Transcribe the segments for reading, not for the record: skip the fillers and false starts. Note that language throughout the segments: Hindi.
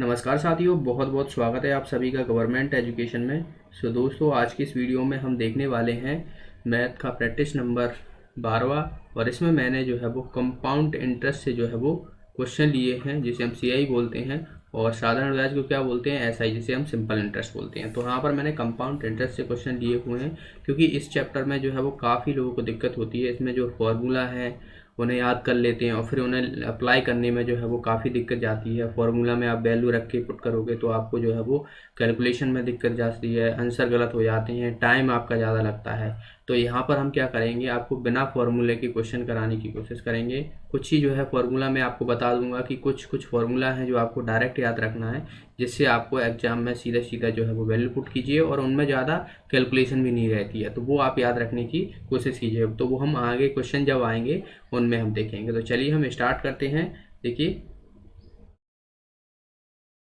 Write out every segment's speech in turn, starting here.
नमस्कार साथियों, बहुत बहुत स्वागत है आप सभी का गवर्नमेंट एजुकेशन में। दोस्तों, आज की इस वीडियो में हम देखने वाले हैं मैथ का प्रैक्टिस नंबर 12वां। और इसमें मैंने जो है वो कंपाउंड इंटरेस्ट से जो है वो क्वेश्चन लिए हैं, जिसे हम सीआई बोलते हैं। और साधारण ब्याज को क्या बोलते हैं, एसआई, जिसे हम सिंपल इंटरेस्ट बोलते हैं। तो यहाँ पर मैंने कंपाउंड इंटरेस्ट से क्वेश्चन लिए हुए हैं, क्योंकि इस चैप्टर में जो है वो काफ़ी लोगों को दिक्कत होती है। इसमें जो फॉर्मूला है उन्हें याद कर लेते हैं और फिर उन्हें अप्लाई करने में जो है वो काफ़ी दिक्कत जाती है। फॉर्मूला में आप वैल्यू रख के पुट करोगे तो आपको जो है वो कैलकुलेशन में दिक्कत जाती है, आंसर गलत हो जाते हैं, टाइम आपका ज़्यादा लगता है। तो यहाँ पर हम क्या करेंगे, आपको बिना फॉर्मूले के क्वेश्चन कराने की कोशिश करेंगे। कुछ ही जो है फॉर्मूला मैं आपको बता दूंगा कि कुछ फार्मूला है जो आपको डायरेक्ट याद रखना है, जिससे आपको एग्जाम में सीधा सीधा जो है वो वैल्यू पुट कीजिए और उनमें ज़्यादा कैलकुलेशन भी नहीं रहती है। तो वो आप याद रखने की कोशिश कीजिए। तो वो हम आगे क्वेश्चन जब आएंगे उनमें हम देखेंगे। तो चलिए हम स्टार्ट करते हैं। देखिए,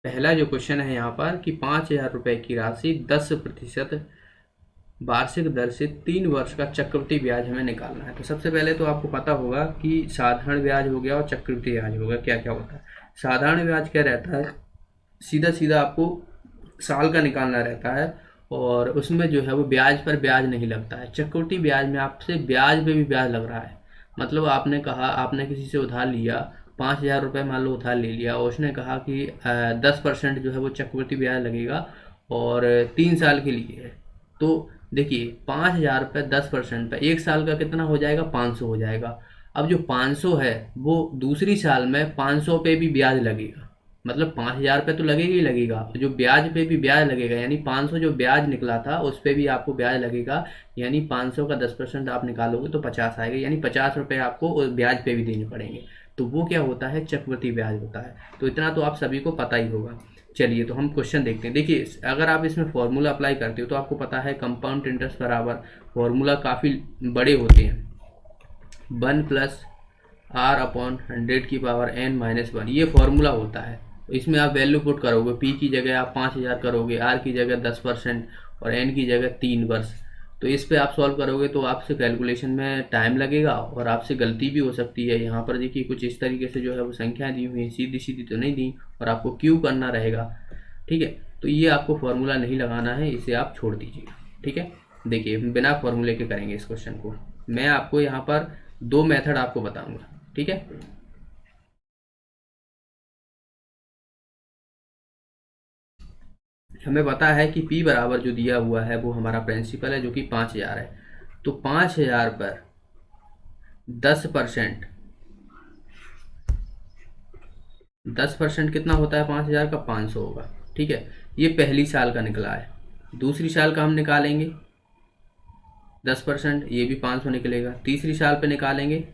पहला जो क्वेश्चन है यहाँ पर कि 5,000 रुपये की राशि 10% वार्षिक दर से 3 वर्ष का चक्रवृद्धि ब्याज हमें निकालना है। तो सबसे पहले तो आपको पता होगा कि साधारण ब्याज हो गया और चक्रवृद्धि ब्याज हो गया, क्या क्या होता है। साधारण ब्याज क्या रहता है, सीधा सीधा आपको साल का निकालना रहता है और उसमें जो है वो ब्याज पर ब्याज नहीं लगता है। चक्रवृद्धि ब्याज में आपसे ब्याज पे भी ब्याज लग रहा है। मतलब आपने कहा, आपने किसी से उधार लिया, 5,000 रुपये मान लो उधार ले लिया और उसने कहा कि 10% जो है वो चक्रवृद्धि ब्याज लगेगा और 3 साल के लिए है। तो देखिए, 5,000 रुपये 10% पर 1 साल का कितना हो जाएगा, 500 हो जाएगा। अब जो 500 है वो दूसरी साल में 500 पे भी ब्याज लगेगा। मतलब 5,000 रुपये तो लगेगा ही लगेगा, जो ब्याज पे भी ब्याज लगेगा, यानी 500 जो ब्याज निकला था उस पे भी आपको ब्याज लगेगा। यानी 500 का 10% आप निकालोगे तो 50 आएगा, यानी 50 रुपये आपको उस ब्याज पे भी देने पड़ेंगे। तो वो क्या होता है, चक्रवृद्धि ब्याज होता है। तो इतना तो आप सभी को पता ही होगा। चलिए, तो हम क्वेश्चन देखते हैं। देखिए, अगर आप इसमें फॉर्मूला अप्लाई करते हो तो आपको पता है कंपाउंड इंटरेस्ट बराबर फॉर्मूला काफ़ी बड़े होते हैं। 1+R/100⁻n-1 ये फॉर्मूला होता है। तो इसमें आप वैल्यू पुट करोगे, पी की जगह आप 5,000 करोगे, आर की जगह 10% और एन की जगह 3 वर्ष। तो इस पे आप सॉल्व करोगे तो आपसे कैलकुलेशन में टाइम लगेगा और आपसे गलती भी हो सकती है। यहाँ पर देखिए, कुछ इस तरीके से जो है वो संख्याएं दी हुई हैं, सीधी सीधी तो नहीं दी, और आपको क्यू करना रहेगा। ठीक है, तो ये आपको फॉर्मूला नहीं लगाना है, इसे आप छोड़ दीजिएगा। ठीक है, देखिए बिना फॉर्मूले के करेंगे इस क्वेश्चन को। मैं आपको यहाँ पर 2 मेथड आपको बताऊंगा। ठीक है, हमें पता है कि P बराबर जो दिया हुआ है वो हमारा प्रिंसिपल है, जो कि 5,000 है। तो 5,000 पर 10%, 10% कितना होता है 5,000 का, 500 होगा। ठीक है, ये पहली साल का निकला है। दूसरी साल का हम निकालेंगे 10%, ये भी 500 निकलेगा। तीसरी साल पे निकालेंगे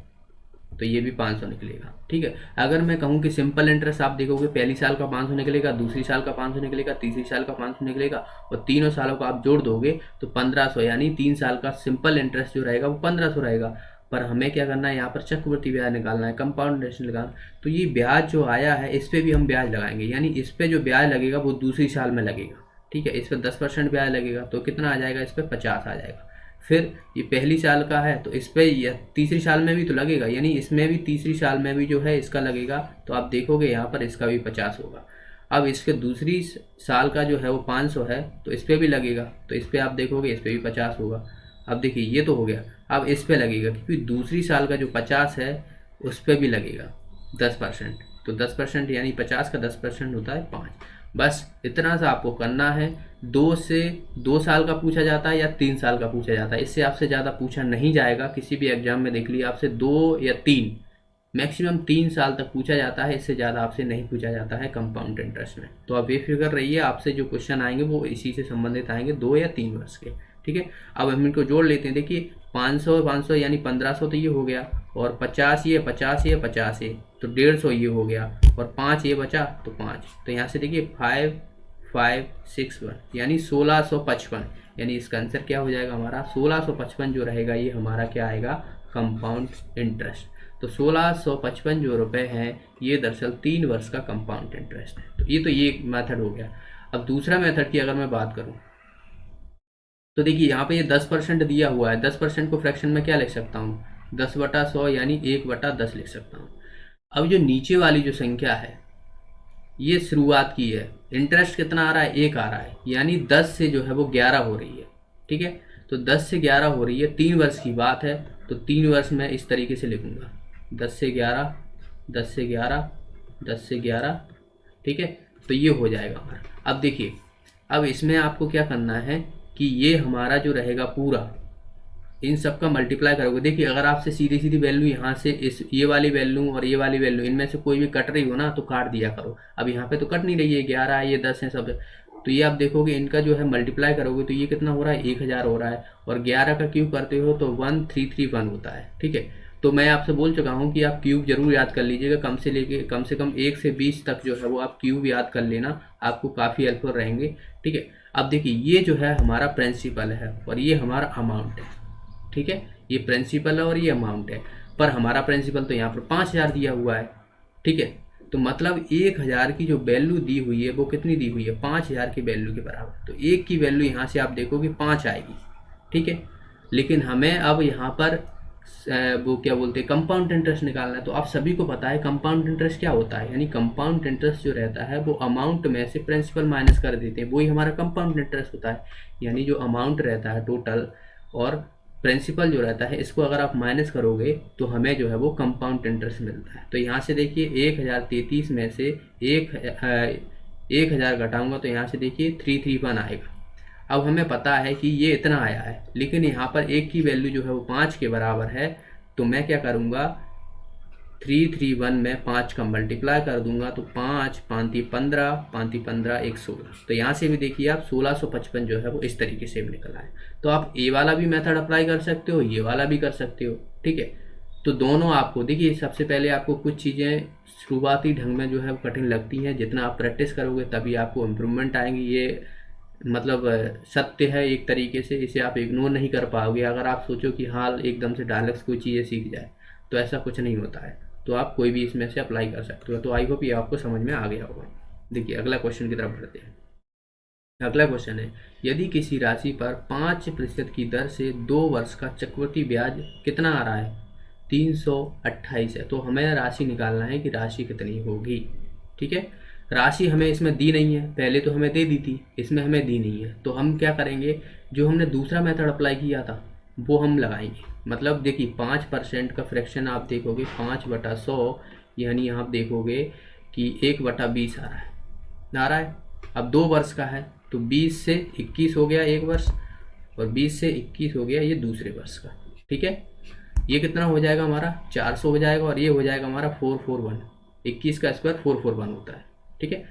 तो ये भी 500 निकलेगा। ठीक है, अगर मैं कहूँ कि सिंपल इंटरेस्ट आप देखोगे, पहली साल का 500 निकलेगा, दूसरी साल का 500 निकलेगा, तीसरी साल का 500 निकलेगा और तीनों सालों का आप जोड़ दोगे तो 1,500, यानी 3 साल का सिंपल इंटरेस्ट जो रहेगा वो 1,500 रहेगा। पर हमें क्या करना है, यहाँ पर चक्रवृद्धि ब्याज निकालना है, कंपाउंड इंटरेस्ट निकालना। तो ये ब्याज जो आया है इस पर भी हम ब्याज लगाएंगे, यानी इस पर जो ब्याज लगेगा वो दूसरी साल में लगेगा। ठीक है, इस पर 10% ब्याज लगेगा तो कितना आ जाएगा, इस पर 50 आ जाएगा। फिर ये पहली साल का है तो इस पर तीसरी साल में भी तो लगेगा, यानी इसमें भी तीसरी साल में भी जो है इसका लगेगा। तो आप देखोगे यहाँ पर इसका भी 50 होगा। अब इसके दूसरी साल का जो है वो 500 है तो इस पर भी लगेगा, तो इस पर आप देखोगे इस पर भी 50 होगा। अब देखिए, ये तो हो गया। अब इस पर लगेगा, क्योंकि दूसरी साल का जो 50 है उस पर भी लगेगा 10%। तो 10% यानी 50 का 10% होता है 5। बस इतना सा आपको करना है। 2 साल का पूछा जाता है या 3 साल का पूछा जाता है, इससे आपसे ज़्यादा पूछा नहीं जाएगा। किसी भी एग्जाम में देख लिया, आपसे 2 या 3, मैक्सिमम 3 साल तक पूछा जाता है, इससे ज़्यादा आपसे नहीं पूछा जाता है कंपाउंड इंटरेस्ट में। तो आप बेफिक्र रहिए, आपसे जो क्वेश्चन आएंगे वो इसी से संबंधित आएंगे, 2 या 3 वर्ष के। ठीक है, अब हम इनको जोड़ लेते हैं। देखिए, 500 500 यानी 1,500 तो ये हो गया, और 50 ये 50 ये 50 ये तो 150 ये हो गया, और 5 ये बचा तो 5। तो यहाँ से देखिए 5,561 यानी 1,655, यानी इसका आंसर क्या हो जाएगा हमारा 1,655 जो रहेगा ये हमारा क्या आएगा, कंपाउंड इंटरेस्ट। तो 1,655 जो रुपए हैं ये दरअसल 3 वर्ष का कंपाउंड इंटरेस्ट है। तो ये एक मेथड हो गया। अब दूसरा मेथड की अगर मैं बात करूं तो देखिए, यहाँ पे ये 10% दिया हुआ है। 10% को फ्रैक्शन में क्या लिख सकता हूँ, 10/100 यानी 1/10 लिख सकता हूँ। अब जो नीचे वाली जो संख्या है ये शुरुआत की है। इंटरेस्ट कितना आ रहा है, 1 आ रहा है, यानी 10 से जो है वो 11 हो रही है। ठीक है, तो 10 से 11 हो रही है, 3 वर्ष की बात है, तो 3 वर्ष मैं इस तरीके से लिखूंगा, 10 से 11, 10 से 11, 10 से 11। ठीक है, तो ये हो जाएगा हमारा। अब देखिए, अब इसमें आपको क्या करना है कि ये हमारा जो रहेगा पूरा, इन सब का मल्टीप्लाई करोगे। देखिए, अगर आपसे सीधी सीधी वैल्यू यहाँ से इस ये वाली वैल्यू और ये वाली वैल्यू इनमें से कोई भी कट रही हो ना, तो काट दिया करो। अब यहाँ पे तो कट नहीं रही है, 11 है, ये 10 है, सब है। तो ये आप देखोगे, इनका जो है मल्टीप्लाई करोगे तो ये कितना हो रहा है, 1000 हो रहा है। और 11 का क्यूब करते हो तो 1331 होता है। ठीक है, तो मैं आपसे बोल चुका हूँ कि आप क्यूब जरूर याद कर लीजिएगा, कम से कम 1 से 20 तक जो है वो आप क्यूब याद कर लेना, आपको काफ़ी हेल्पफुल रहेंगे। ठीक है, अब देखिए, ये जो है हमारा प्रिंसिपल है और ये हमारा अमाउंट है। ठीक है, ये प्रिंसिपल है और ये अमाउंट है, पर हमारा प्रिंसिपल तो यहाँ पर 5000 दिया हुआ है। ठीक है, तो मतलब 1000 की जो वैल्यू दी हुई है वो कितनी दी हुई है, 5000 की वैल्यू के बराबर। तो एक की वैल्यू यहाँ से आप देखोगे 5 आएगी। ठीक है, लेकिन हमें अब यहाँ पर वो क्या बोलते हैं, कंपाउंड इंटरेस्ट निकालना है। तो आप सभी को पता है कंपाउंड इंटरेस्ट क्या होता है, यानी कंपाउंड इंटरेस्ट जो रहता है वो अमाउंट में से प्रिंसिपल माइनस कर देते हैं, वही हमारा कंपाउंड इंटरेस्ट होता है। यानी जो अमाउंट रहता है टोटल और प्रिंसिपल जो रहता है, इसको अगर आप माइनस करोगे तो हमें जो है वो कंपाउंड इंटरेस्ट मिलता है। तो यहाँ से देखिए, 1033 में से 1000 घटाऊंगा तो यहाँ से देखिए 331 आएगा। अब हमें पता है कि ये इतना आया है, लेकिन यहाँ पर एक की वैल्यू जो है वो 5 के बराबर है। तो मैं क्या करूँगा, 331 में 5 का मल्टीप्लाई कर दूंगा, तो 5 पाँति 15, पाँति 15 1 16। तो यहाँ से भी देखिए आप 1655 जो है वो इस तरीके से भी निकला है। तो आप ए वाला भी मेथड अप्लाई कर सकते हो, ये वाला भी कर सकते हो। ठीक है, तो दोनों आपको देखिए, सबसे पहले आपको कुछ चीज़ें शुरुआती ढंग में जो है वो कठिन लगती हैं, जितना आप प्रैक्टिस करोगे तभी आपको इम्प्रूवमेंट आएंगी। ये मतलब सत्य है एक तरीके से, इसे आप इग्नोर नहीं कर पाओगे। अगर आप सोचो कि हाल एकदम से डायलॉग्स कोई चीज़ें सीख जाए, तो ऐसा कुछ नहीं होता है। तो आप कोई भी इसमें से अप्लाई कर सकते हो। तो आई होप ये आपको समझ में आ गया होगा। देखिए, अगला क्वेश्चन की तरफ बढ़ते हैं। अगला क्वेश्चन है, यदि किसी राशि पर 5% की दर से 2 वर्ष का चक्रवृद्धि ब्याज कितना आ रहा है, 328 है। तो हमें राशि निकालना है कि राशि कितनी होगी। ठीक है, राशि हमें इसमें दी नहीं है, पहले तो हमें दे दी थी, इसमें हमें दी नहीं है। तो हम क्या करेंगे, जो हमने दूसरा मेथड अप्लाई किया था वो हम लगाएंगे। मतलब देखिए, 5% का फ्रैक्शन आप देखोगे 5/100, यानी आप देखोगे कि 1/20 आ रहा है। अब 2 वर्ष का है तो 20 से 21 हो गया 1 वर्ष, और 20 से 21 हो गया ये दूसरे वर्ष का। ठीक है, ये कितना हो जाएगा हमारा, 400 हो जाएगा, और ये हो जाएगा हमारा 441। 21 का स्क्वायर 441 होता है। ठीक है,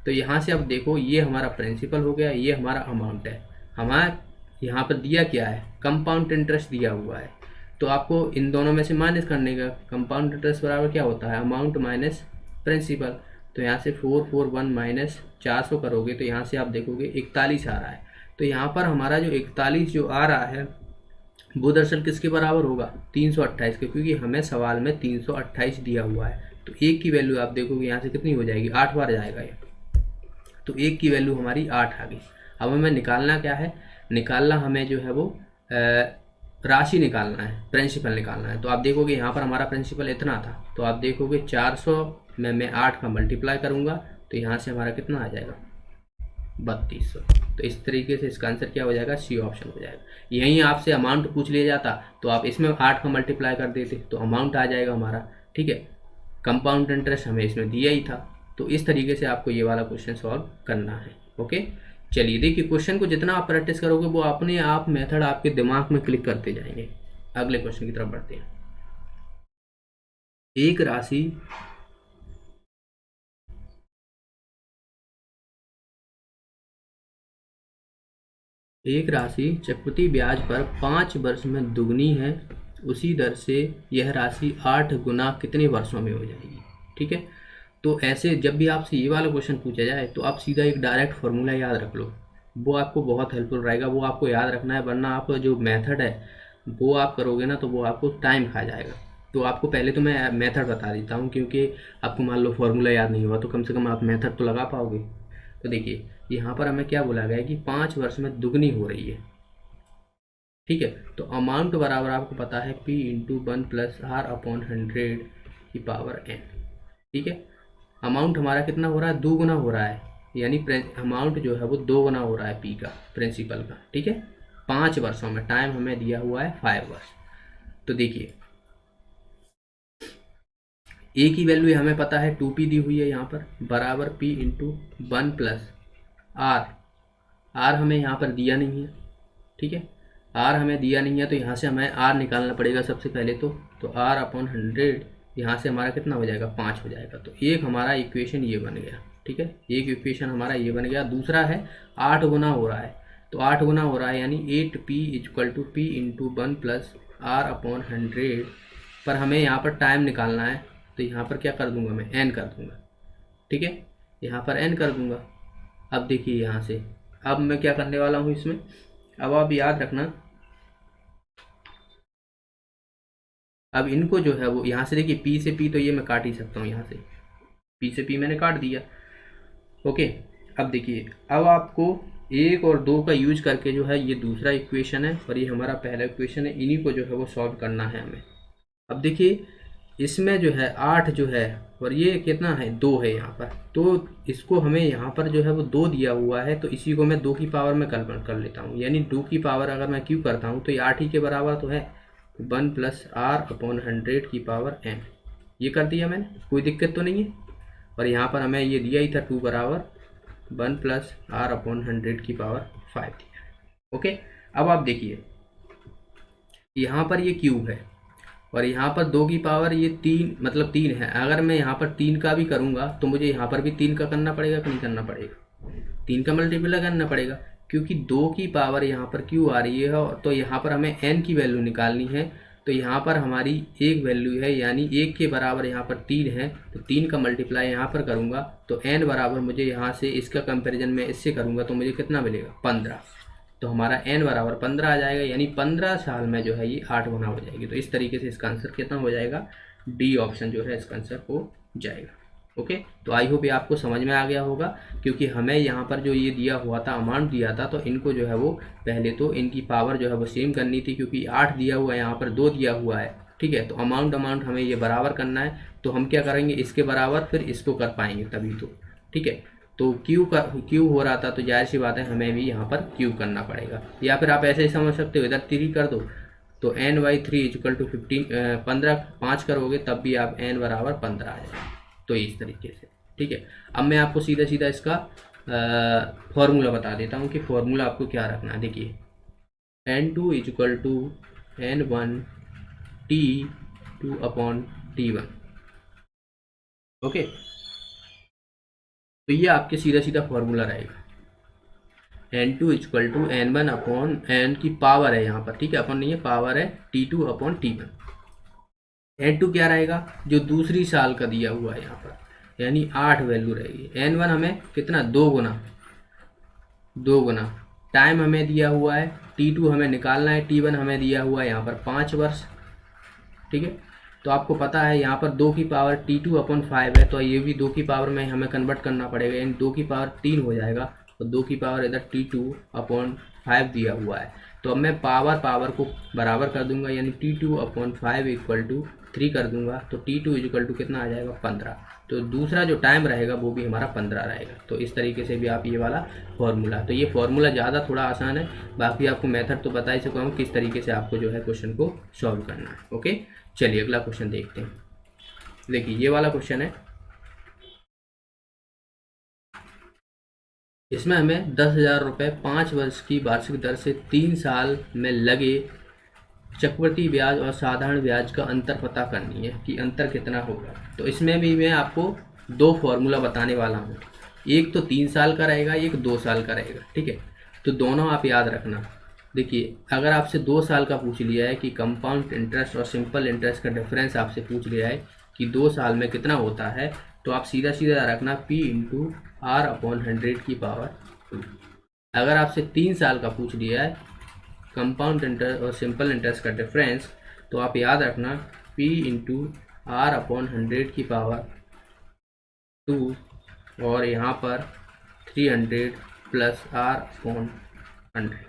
तो यहाँ से अब देखो, ये हमारा प्रिंसिपल हो गया, ये हमारा अमाउंट है। हमारा यहाँ पर दिया क्या है, कंपाउंड इंटरेस्ट दिया हुआ है। तो आपको इन दोनों में से माइनस करने का, कंपाउंड इंटरेस्ट बराबर क्या होता है, अमाउंट माइनस प्रिंसिपल। तो यहाँ से 441 माइनस 400 करोगे तो यहाँ से आप देखोगे 41 आ रहा है। तो यहाँ पर हमारा जो 41 जो आ रहा है वो दरअसल किसके बराबर होगा, 328 के, क्योंकि हमें सवाल में 328 दिया हुआ है। तो एक की वैल्यू आप देखोगे यहाँ से कितनी हो जाएगी, 8 बार जाएगा ये। तो एक की वैल्यू हमारी 8 आ गई। अब हमें निकालना क्या है, निकालना हमें जो है वो राशि निकालना है, प्रिंसिपल निकालना है। तो आप देखोगे यहाँ पर हमारा प्रिंसिपल इतना था, तो आप देखोगे 400 में मैं 8 का मल्टीप्लाई करूँगा तो यहाँ से हमारा कितना आ जाएगा, 3200। तो इस तरीके से इसका आंसर क्या हो जाएगा, सी ऑप्शन हो जाएगा। यहीं आपसे अमाउंट पूछ लिया जाता तो आप इसमें 8 का मल्टीप्लाई कर देते तो अमाउंट आ जाएगा हमारा। ठीक है, कंपाउंड इंटरेस्ट हमें इसमें दिया ही था। तो इस तरीके से आपको ये वाला क्वेश्चन सॉल्व करना है। ओके, चलिए देखिए, क्वेश्चन को जितना आप प्रैक्टिस करोगे वो अपने आप मेथड आपके दिमाग में क्लिक करते जाएंगे। अगले क्वेश्चन की तरफ बढ़ते हैं। एक राशि चक्रवृद्धि ब्याज पर 5 वर्ष में दुगनी है, उसी दर से यह राशि 8 गुना कितने वर्षों में हो जाएगी। ठीक है, तो ऐसे जब भी आपसे ये वाला क्वेश्चन पूछा जाए तो आप सीधा एक डायरेक्ट फार्मूला याद रख लो, वो आपको बहुत हेल्पफुल रहेगा। वो आपको याद रखना है, वरना आपका जो मेथड है वो आप करोगे ना तो वो आपको टाइम खा जाएगा। तो आपको पहले तो मैं मेथड बता देता हूँ, क्योंकि आपको मान लो फार्मूला याद नहीं हुआ तो कम से कम आप मेथड तो लगा पाओगे। तो देखिए, यहाँ पर हमें क्या बोला गया है कि 5 वर्ष में दुगनी हो रही है। ठीक है, तो अमाउंट बराबर आपको पता है P × 1 + R/100 की पावर n। ठीक है, अमाउंट हमारा कितना हो रहा है, 2 गुना हो रहा है, यानी अमाउंट जो है वो 2 गुना हो रहा है पी का, प्रिंसिपल का, ठीक है। 5 वर्षों में, टाइम हमें दिया हुआ है 5 वर्ष। तो देखिए ए की वैल्यू हमें पता है 2p दी हुई है यहाँ पर, बराबर p into 1 plus R. R हमें यहाँ पर दिया नहीं है, ठीक है, आर हमें दिया नहीं है, तो यहाँ से हमें आर निकालना पड़ेगा सबसे पहले तो आर अपॉन 100 यहाँ से हमारा कितना हो जाएगा, 5 हो जाएगा। तो एक हमारा इक्वेशन ये बन गया, ठीक है, एक इक्वेशन हमारा ये बन गया। दूसरा है 8 गुना हो रहा है, तो 8 गुना हो रहा है यानी 8p equal to p into 1 plus R upon 100, पर हमें यहाँ पर टाइम निकालना है, तो यहाँ पर क्या कर दूंगा मैं, n कर दूंगा, ठीक है, यहाँ पर n कर दूंगा। अब देखिए यहाँ से अब मैं क्या करने वाला हूँ इसमें, अब आप याद रखना, अब इनको जो है वो यहाँ से देखिए p से p तो ये मैं काट ही सकता हूँ, यहाँ से p से p मैंने काट दिया, ओके। अब देखिए अब आपको 1 और 2 का यूज करके जो है ये दूसरा इक्वेशन है और ये हमारा पहला इक्वेशन है, इन्हीं को जो है वो सॉल्व करना है हमें। अब देखिए इसमें जो है 8 जो है और ये कितना है, 2 है यहाँ पर, तो इसको हमें यहाँ पर जो है वो 2 दिया हुआ है, तो इसी को मैं 2 की पावर में कन्वर्ट कर लेता हूँ, यानी 2 की पावर अगर मैं क्यों करता हूँ तो ये 8 ही के बराबर तो है, 1 प्लस आर अपॉन 100 की पावर n, ये कर दिया मैंने, कोई दिक्कत तो नहीं है। और यहाँ पर हमें ये दिया ही था 2 बराबर 1 प्लस आर अपॉन 100 की पावर 5 दिया है, ओके। अब आप देखिए यहाँ पर ये क्यूब है और यहाँ पर 2 की पावर ये 3 मतलब 3 है, अगर मैं यहाँ पर 3 का भी करूँगा तो मुझे यहाँ पर भी 3 का करना पड़ेगा कि नहीं करना पड़ेगा, 3 का मल्टीप्लाई करना पड़ेगा, क्योंकि 2 की पावर यहाँ पर क्यों आ रही है, और तो यहाँ पर हमें n की वैल्यू निकालनी है, तो यहाँ पर हमारी एक वैल्यू है, यानी 1 के बराबर यहाँ पर 3 है, तो 3 का मल्टीप्लाई यहाँ पर करूँगा तो n बराबर मुझे यहाँ से इसका कंपेरिजन में इससे करूँगा तो मुझे कितना मिलेगा, 15, तो हमारा n बराबर 15 आ जाएगा, यानी 15 साल में जो है ये 8 गुना हो जाएगी। तो इस तरीके से इसका आंसर कितना हो जाएगा, डी ऑप्शन जो है इसका आंसर हो जाएगा, ओके। तो आई होप ये आपको समझ में आ गया होगा, क्योंकि हमें यहाँ पर जो ये दिया हुआ था, अमाउंट दिया था, तो इनको जो है वो पहले तो इनकी पावर जो है वो सेम करनी थी, क्योंकि 8 दिया हुआ है, यहाँ पर 2 दिया हुआ है, ठीक है, तो अमाउंट हमें ये बराबर करना है, तो हम क्या करेंगे, इसके बराबर फिर इसको कर पाएंगे तभी तो, ठीक है। तो क्यू हो रहा था, तो जाहिर सी बात है हमें भी यहाँ पर क्यू करना पड़ेगा, या फिर आप ऐसे ही समझ सकते हो, इधर 3 कर दो तो n/3 इक्वल टू 15 5 करोगे तब भी आप n बराबर 15 आ जाएगा, तो इस तरीके से, ठीक है। अब मैं आपको सीधा सीधा इसका फॉर्मूला बता देता हूँ कि फॉर्मूला आपको क्या रखना है। देखिए n2 equal to n1 t2 upon t1, okay. तो ये आपके सीधा सीधा फॉर्मूला रहेगा, n2 equal to n1 upon n की पावर है यहाँ पर, ठीक है, अपॉन नहीं है, पावर है t2 अपॉन t1। n2 क्या रहेगा, जो दूसरी साल का दिया हुआ है यहाँ पर, यानी 8 वैल्यू रहेगी। n1 हमें कितना, 2 गुना टाइम हमें दिया हुआ है, t2 हमें निकालना है, t1 हमें दिया हुआ है यहाँ पर 5 वर्ष, ठीक है। तो आपको पता है यहाँ पर 2 की पावर t2 अपॉन 5 है, तो ये भी 2 की पावर में हमें कन्वर्ट करना पड़ेगा, यानी 2 की पावर 3 हो जाएगा, और 2 की पावर इधर t2 अपॉन 5 दिया हुआ है, तो अब मैं पावर को बराबर कर दूंगा, यानी t2 अपॉन 5 इक्वल टू 3 कर दूंगा, तो t2 इक्वल टू कितना आ जाएगा, 15। तो दूसरा जो टाइम रहेगा वो भी हमारा 15 रहेगा। तो इस तरीके से भी आप ये वाला फॉर्मूला, तो ये फॉर्मूला ज़्यादा थोड़ा आसान है, बाकी आपको मेथड तो बता ही चुका हूँ किस तरीके से आपको जो है क्वेश्चन को सॉल्व करना है, ओके। चलिए अगला क्वेश्चन देखते हैं। देखिए ये वाला क्वेश्चन है, इसमें हमें 10,000 रुपये 5 वर्ष की वार्षिक दर से 3 साल में लगे चक्रवृद्धि ब्याज और साधारण ब्याज का अंतर पता करनी है कि अंतर कितना होगा। तो इसमें भी मैं आपको 2 फॉर्मूला बताने वाला हूँ, एक तो 3 साल का रहेगा, एक 2 साल का रहेगा, ठीक है। तो दोनों आप याद रखना। देखिए अगर आपसे 2 साल का पूछ लिया है कि कंपाउंड इंटरेस्ट और सिंपल इंटरेस्ट का डिफरेंस आपसे पूछ लिया है कि 2 साल में कितना होता है, तो आप सीधा सीधा रखना p इंटू आर अपॉन 100 की पावर 2। अगर आपसे 3 साल का पूछ लिया है कंपाउंड इंटरेस्ट और सिंपल इंटरेस्ट का डिफरेंस, तो आप याद रखना p इंटू आर अपॉन 100 की पावर 2, और यहाँ पर 300 प्लस आर अपॉन 100।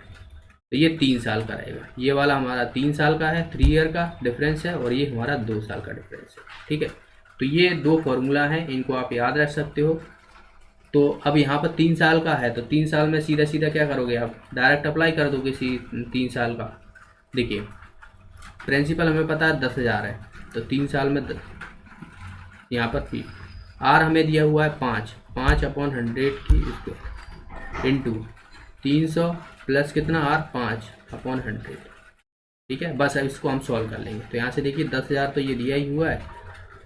तो ये 3 साल का रहेगा, ये वाला हमारा 3 साल का है, 3 ईयर का डिफरेंस है, और ये हमारा 2 साल का डिफरेंस है, ठीक है। तो ये दो फॉर्मूला हैं, इनको आप याद रख सकते हो। तो अब यहाँ पर 3 साल का है, तो 3 साल में सीधा सीधा क्या करोगे आप, डायरेक्ट अप्लाई कर दोगे 3 साल का। देखिए प्रिंसिपल हमें पता है 10,000 है, तो 3 साल में यहाँ पर फी आर हमें दिया हुआ है 5/100 की स्क्वायर इंटू 300 प्लस कितना आर 5/100। ठीक है, बस अब इसको हम सॉल्व कर लेंगे। तो यहाँ से देखिए 10,000 तो ये दिया ही हुआ है,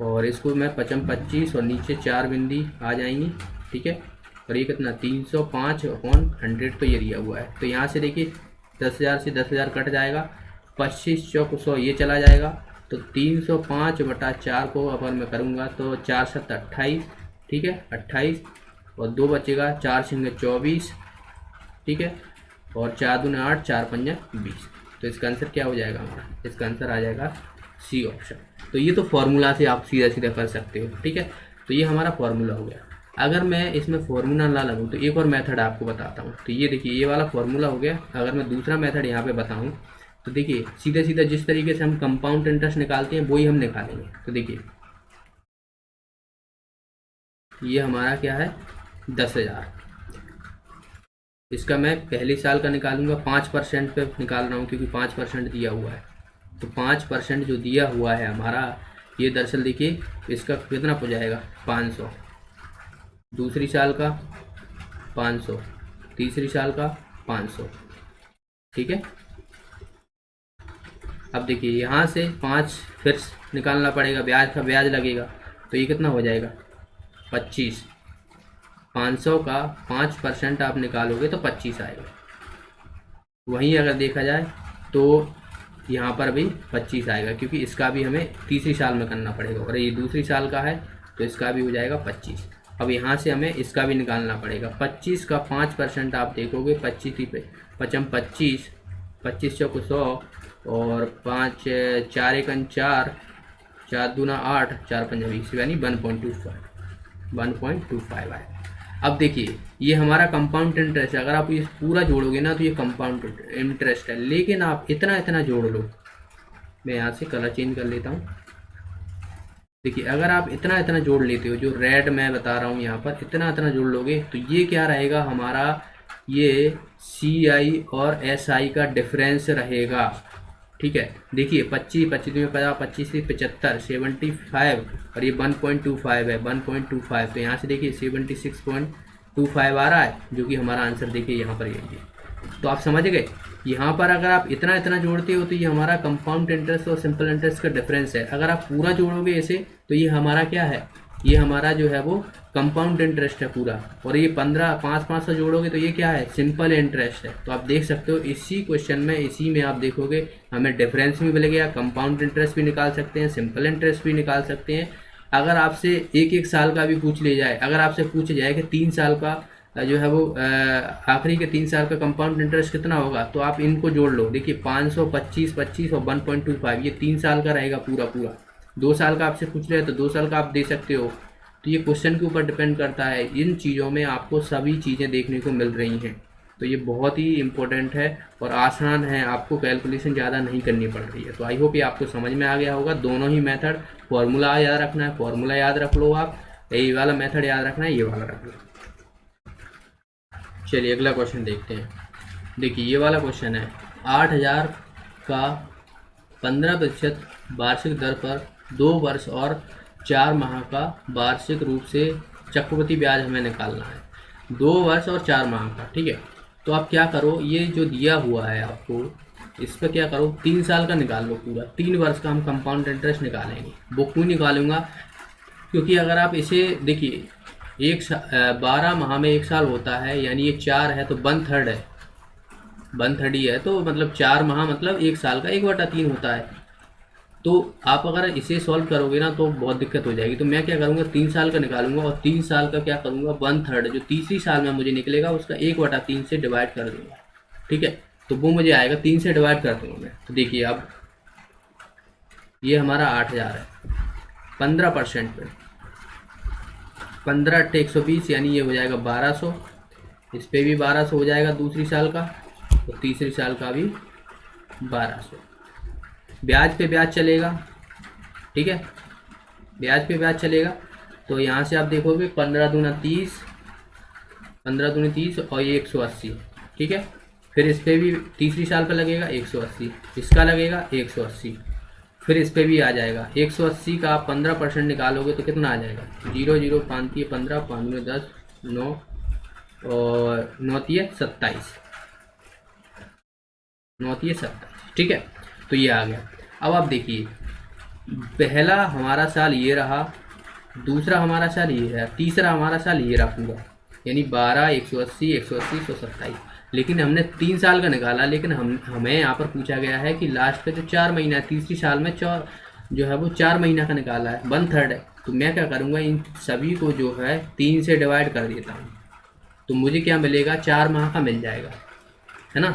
और इसको मैं 25 और नीचे 4 बिंदी आ जाएंगी। ठीक है, और ये कितना 305/100 तो ये दिया हुआ है। तो यहाँ से देखिए 10,000 से 10,000 कट जाएगा, 25 चौक 100 ये चला जाएगा, तो 305/4 को अगर मैं करूँगा तो 4 7 28। ठीक है, 28 और 2 बचेगा, 4 6 24। ठीक है, और 4 दूने 8, 4 5 20। तो इसका आंसर क्या हो जाएगा हमारा, इसका आंसर आ जाएगा सी ऑप्शन। तो ये तो फार्मूला से आप सीधा सीधा कर सकते हो। ठीक है, तो ये हमारा फार्मूला हो गया। अगर मैं इसमें फार्मूला ना लगूँ तो एक और मेथड आपको बताता हूँ। तो ये देखिए ये वाला फार्मूला हो गया। अगर मैं दूसरा मेथड यहाँ पे बताऊँ तो देखिए सीधे सीधा जिस तरीके से हम कंपाउंड इंटरेस्ट निकालते हैं वही हम निकालेंगे। तो देखिए ये हमारा क्या है 10,000, इसका मैं पहले साल का निकालूंगा, 5% पे निकाल रहा हूँ क्योंकि 5% दिया हुआ है। तो 5% जो दिया हुआ है हमारा, ये दरअसल देखिए इसका कितना हो जाएगा 500, दूसरी साल का 500, तीसरी साल का 500। ठीक है, अब देखिए यहाँ से 5 फिर निकालना पड़ेगा, ब्याज का ब्याज लगेगा, तो ये कितना हो जाएगा 25। 500 का 5% आप निकालोगे तो 25 आएगा। वहीं अगर देखा जाए तो यहाँ पर भी 25 आएगा, क्योंकि इसका भी हमें तीसरी साल में करना पड़ेगा, और ये दूसरी साल का है तो इसका भी हो जाएगा 25। अब यहाँ से हमें इसका भी निकालना पड़ेगा। 25 का 5% आप देखोगे 25 पे 25, 25 चौक 100 और 5 4 1 4, 4 दूना 8, 4 5 20, यानी 1.25 आए। अब देखिए ये हमारा कंपाउंड इंटरेस्ट है। अगर आप ये पूरा जोड़ोगे ना तो ये कंपाउंड इंटरेस्ट है, लेकिन आप इतना इतना जोड़ लो। मैं यहाँ से कलर चेंज कर लेता हूँ। देखिए अगर आप इतना इतना जोड़ लेते हो, जो रेड मैं बता रहा हूँ यहाँ पर, इतना इतना जोड़ लोगे तो ये क्या रहेगा हमारा, ये CI और SI का डिफरेंस रहेगा। ठीक है, देखिए 25 25 में 50, 25 से 75, 75, और ये 1.25 है 1.25। तो यहाँ से देखिए 76.25 आ रहा है, जो कि हमारा आंसर देखिए यहाँ पर यही है। तो आप समझ गए, यहाँ पर अगर आप इतना इतना जोड़ते हो तो ये हमारा कंपाउंड इंटरेस्ट और सिंपल इंटरेस्ट का डिफरेंस है। अगर आप पूरा जोड़ोगे ऐसे तो ये हमारा क्या है, ये हमारा जो है वो कंपाउंड इंटरेस्ट है पूरा। और ये 500 जोड़ोगे तो ये क्या है, सिंपल इंटरेस्ट है। तो आप देख सकते हो इसी क्वेश्चन में, इसी में आप देखोगे हमें डिफरेंस भी मिल गया, कंपाउंड इंटरेस्ट भी निकाल सकते हैं, सिंपल इंटरेस्ट भी निकाल सकते हैं। अगर आपसे एक साल का भी पूछ ले जाए, अगर आपसे पूछ जाए कि 3 साल का जो है वो आखिरी के 3 साल का कंपाउंड इंटरेस्ट कितना होगा, तो आप इनको जोड़ लो। देखिए 500, 25, 25 और 1.25, ये 3 साल का रहेगा पूरा पूरा। 2 साल का आपसे पूछ रहे हैं तो 2 साल का आप दे सकते हो। तो ये क्वेश्चन के ऊपर डिपेंड करता है। इन चीज़ों में आपको सभी चीज़ें देखने को मिल रही हैं, तो ये बहुत ही इम्पोर्टेंट है और आसान है, आपको कैलकुलेशन ज़्यादा नहीं करनी पड़ रही है। तो आई होप ये आपको समझ में आ गया होगा। दोनों ही मेथड, फॉर्मूला याद रखना है, फॉर्मूला याद रख लो आप, ये वाला मेथड याद रखना है, ये वाला रख लो। चलिए अगला क्वेश्चन देखते हैं। देखिए ये वाला क्वेश्चन है, 8,000 का 15% वार्षिक दर पर 2 वर्ष और 4 माह का वार्षिक रूप से चक्रवृद्धि ब्याज हमें निकालना है, 2 वर्ष और 4 माह का। ठीक है, तो आप क्या करो, ये जो दिया हुआ है आपको, इस पर क्या करो 3 साल का निकाल लो पूरा। 3 वर्ष का हम कंपाउंड इंटरेस्ट निकालेंगे। वो क्यों निकालूंगा, क्योंकि अगर आप इसे देखिए 12 माह में 1 साल होता है, यानी ये 4 है तो 1/3 है, 1/3 ही है, तो मतलब 4 माह मतलब 1 साल का 1/3 होता है। तो आप अगर इसे सॉल्व करोगे ना तो बहुत दिक्कत हो जाएगी। तो मैं क्या करूँगा 3 साल का निकालूंगा, और 3 साल का क्या करूँगा 1/3 जो तीसरी साल में मुझे निकलेगा उसका 1/3 से डिवाइड कर दूँगा। ठीक है, तो वो मुझे आएगा 3 से डिवाइड कर दूँगा मैं। तो देखिए अब ये हमारा 8,000 है, 15% पे 15 × 120, यानी ये हो जाएगा 1200। इस पर भी 1200 हो जाएगा दूसरी साल का, और तीसरी साल का भी 1200। ब्याज पे ब्याज चलेगा। ठीक है, ब्याज पे ब्याज चलेगा। तो यहाँ से आप देखोगे 15 दूना 30, 15 दूनी 30 और ये 180, ठीक है। फिर इस पर भी तीसरी साल पर लगेगा 180, इसका लगेगा 180, फिर इस पर भी आ जाएगा 180 का आप 15% निकालोगे तो कितना आ जाएगा, 0 0 5 15, 5 में 10, 9 और 9 27, 9 27, ठीक है। तो ये आ गया। अब आप देखिए, पहला हमारा साल ये रहा, दूसरा हमारा साल ये रहा, तीसरा हमारा साल ये रहा पूरा, यानी 12, 180, 180, 127। लेकिन हमने 3 साल का निकाला, लेकिन हमें यहाँ पर पूछा गया है कि लास्ट का जो 4 महीना है, तीसरी साल में जो है वो 4 महीना का निकाला है, 1/3 है। तो मैं क्या करूँगा, इन सभी को जो है 3 से डिवाइड कर देता हूँ, तो मुझे क्या मिलेगा, 4 माह का मिल जाएगा, है ना।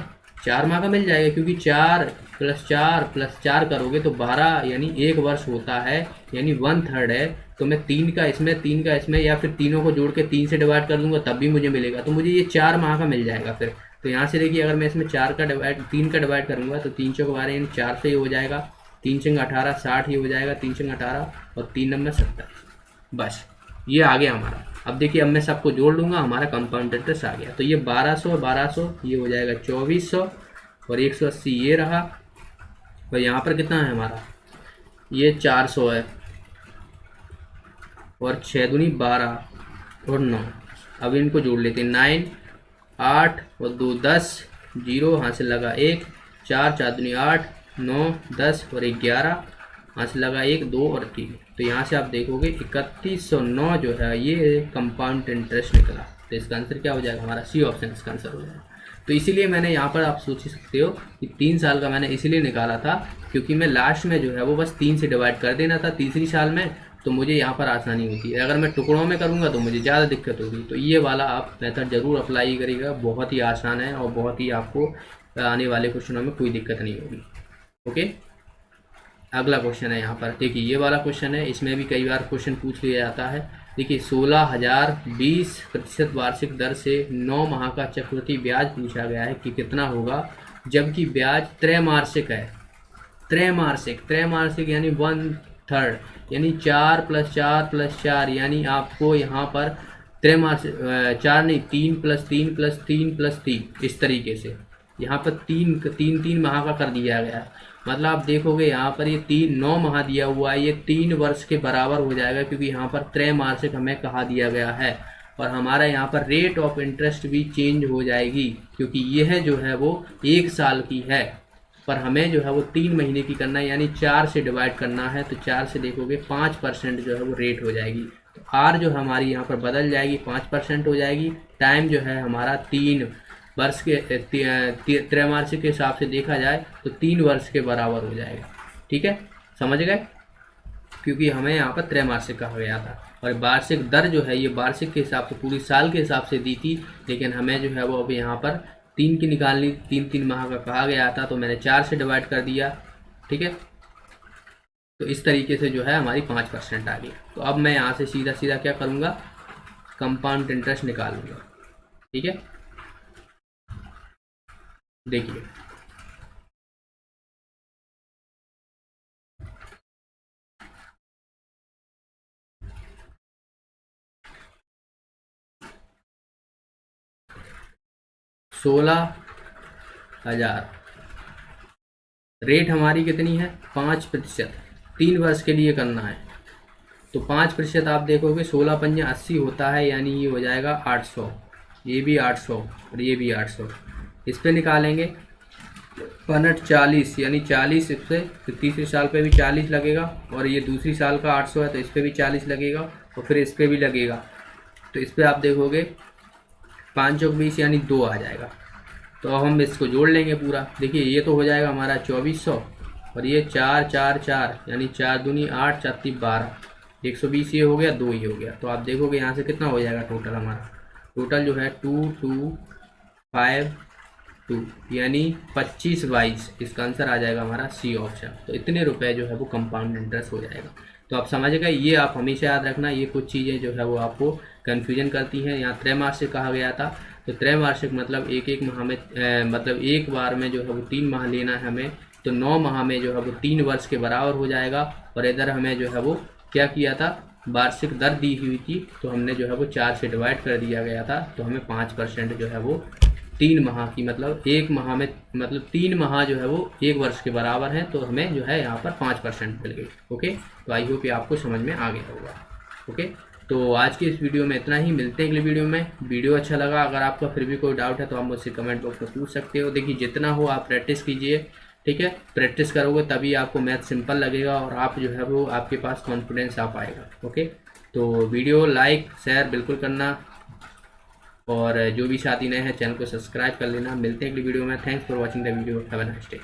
4 माह का मिल जाएगा, क्योंकि 4 + 4 + 4 करोगे तो 12, यानी 1 वर्ष होता है, यानी 1/3 है। तो मैं 3 का इसमें, 3 का इसमें, या फिर तीनों को जोड़ के 3 से डिवाइड कर दूंगा तब भी मुझे मिलेगा। तो मुझे ये 4 माह का मिल जाएगा फिर। तो यहाँ से देखिए, अगर मैं इसमें 3 का डिवाइड करूँगा तो 3 चौक 12, यानी 4 से ही हो जाएगा, 3 छंग 18, 60 ही हो जाएगा, 3 छंग 18 और 3 नंबर 27, बस ये आ गया हमारा। अब देखिए, अब मैं सबको जोड़ लूँगा, हमारा कंपाउंड इंटरेस्ट आ गया। तो ये 1200 1200 ये हो जाएगा 2400, और 180 ये रहा, और यहाँ पर कितना है हमारा, ये 400 है, और 6 दूनी 12 और 9। अब इनको जोड़ लेते हैं, 9 8 और 2 10, 0 यहाँ से लगा 1, 4 4 दूनी 8, 9 10 और 1 11, यहाँ से लगा 1 2 और 3। तो यहाँ से आप देखोगे 3109 जो है ये कंपाउंड इंटरेस्ट निकला। तो इसका आंसर क्या हो जाएगा, हमारा सी ऑप्शन इसका आंसर हो जाएगा। तो इसीलिए मैंने यहाँ पर, आप सोच सकते हो कि 3 साल का मैंने इसीलिए निकाला था, क्योंकि मैं लास्ट में जो है वो बस 3 से डिवाइड कर देना था तीसरी साल में, तो मुझे यहाँ पर आसानी होती है। अगर मैं टुकड़ों में करूँगा तो मुझे ज़्यादा दिक्कत होगी। तो ये वाला आप मेथड ज़रूर अप्लाई करिएगा, बहुत ही आसान है और बहुत ही आपको आने वाले क्वेश्चनों में कोई दिक्कत नहीं होगी। ओके, अगला क्वेश्चन है यहाँ पर, देखिए ये वाला क्वेश्चन है, इसमें भी कई बार क्वेश्चन पूछ लिया जाता है। देखिए 16,020% वार्षिक दर से 9 माह का चक्रवृद्धि ब्याज पूछा गया है कि कितना होगा, जबकि ब्याज त्रैमासिक है। त्रैमासिक यानी 1/3, यानी 4 + 4 + 4, यानी आपको यहाँ पर त्रैमासिक 4 नहीं, 3 + 3 + 3 + 3, इस तरीके से यहाँ पर 3 माह का कर दिया गया है। मतलब आप देखोगे यहाँ पर ये 9 माह दिया हुआ है, ये 3 वर्ष के बराबर हो जाएगा, क्योंकि यहाँ पर त्रैमासिक हमें कहा दिया गया है। और हमारा यहाँ पर रेट ऑफ इंटरेस्ट भी चेंज हो जाएगी, क्योंकि यह जो है वो 1 साल की है, पर हमें जो है वो 3 महीने की करना है, यानी 4 से डिवाइड करना है। तो 4 से देखोगे 5% जो है वो रेट हो जाएगी। तो आर जो हमारी यहाँ पर बदल जाएगी, 5% हो जाएगी। टाइम जो है हमारा 3 वर्ष के त्रैमासिक के हिसाब से देखा जाए तो 3 वर्ष के बराबर हो जाएगा। ठीक है, समझ गए, क्योंकि हमें यहाँ पर त्रैमासिक कहा गया था। और वार्षिक दर जो है ये वार्षिक के हिसाब से, पूरी साल के हिसाब से दी थी, लेकिन हमें जो है वो अभी यहाँ पर 3 की निकालनी, 3 माह का कहा गया था, तो मैंने 4 से डिवाइड कर दिया। ठीक है, तो इस तरीके से जो है हमारी 5% आ गई। तो अब मैं यहाँ से सीधा सीधा क्या करूँगा, कंपाउंड इंटरेस्ट निकालूंगा। ठीक है, देखिए सोलह हजार, रेट हमारी कितनी है, 5%, 3 वर्ष के लिए करना है। तो 5% आप देखोगे 16 × 5 = 80 होता है, यानी ये हो जाएगा 800, ये भी 800 और ये भी 800। इस पे निकालेंगे 40, यानी 40 इस पे, तो तीसरे साल पे भी 40 लगेगा, और ये दूसरी साल का 800 है तो इस पे भी 40 लगेगा, और फिर इस पे भी लगेगा। तो इस पे आप देखोगे 5 चौक 20, यानी 2 आ जाएगा। तो अब हम इसको जोड़ लेंगे पूरा। देखिए ये तो हो जाएगा हमारा 2400, और ये 4 4 4, यानी 4 दूनी 8, 4 3 12, 120 ये हो गया, 2 ये हो गया। तो आप देखोगे यहाँ से कितना हो जाएगा टोटल, हमारा टोटल जो है 2252, यानी 2522। इसका आंसर आ जाएगा हमारा सी ऑप्शन। तो इतने रुपए जो है वो कंपाउंड इंटरेस्ट हो जाएगा। तो आप समझ गए, ये आप हमेशा याद रखना, ये कुछ चीज़ें जो है वो आपको कन्फ्यूजन करती हैं। यहाँ त्रैमासिक कहा गया था, तो त्रैमासिक मतलब एक माह में मतलब एक बार में जो है वो 3 माह लेना है हमें, तो 9 माह में जो है वो 3 वर्ष के बराबर हो जाएगा। और इधर हमें जो है वो क्या किया था, वार्षिक दर दी हुई थी, तो हमने जो है वो 4 से डिवाइड कर दिया गया था, तो हमें 5% जो है वो 3 माह की, मतलब 1 माह में, मतलब 3 माह जो है वो 1 वर्ष के बराबर हैं, तो हमें जो है यहाँ पर 5% मिल गई। ओके, तो आई होप ये आपको समझ में आ गया होगा। ओके, तो आज की इस वीडियो में इतना ही, मिलते हैं अगले वीडियो में। वीडियो अच्छा लगा, अगर आपका फिर भी कोई डाउट है तो आप मुझसे कमेंट बॉक्स में पूछ सकते हो। देखिए जितना हो आप प्रैक्टिस कीजिए, ठीक है, प्रैक्टिस करोगे तभी आपको मैथ सिंपल लगेगा और आप जो है वो आपके पास कॉन्फिडेंस आ पाएगा। ओके, तो वीडियो लाइक शेयर बिल्कुल करना, और जो भी साथी नए हैं चैनल को सब्सक्राइब कर लेना। मिलते हैं अगली वीडियो में। Thanks for watching the video, have a nice day.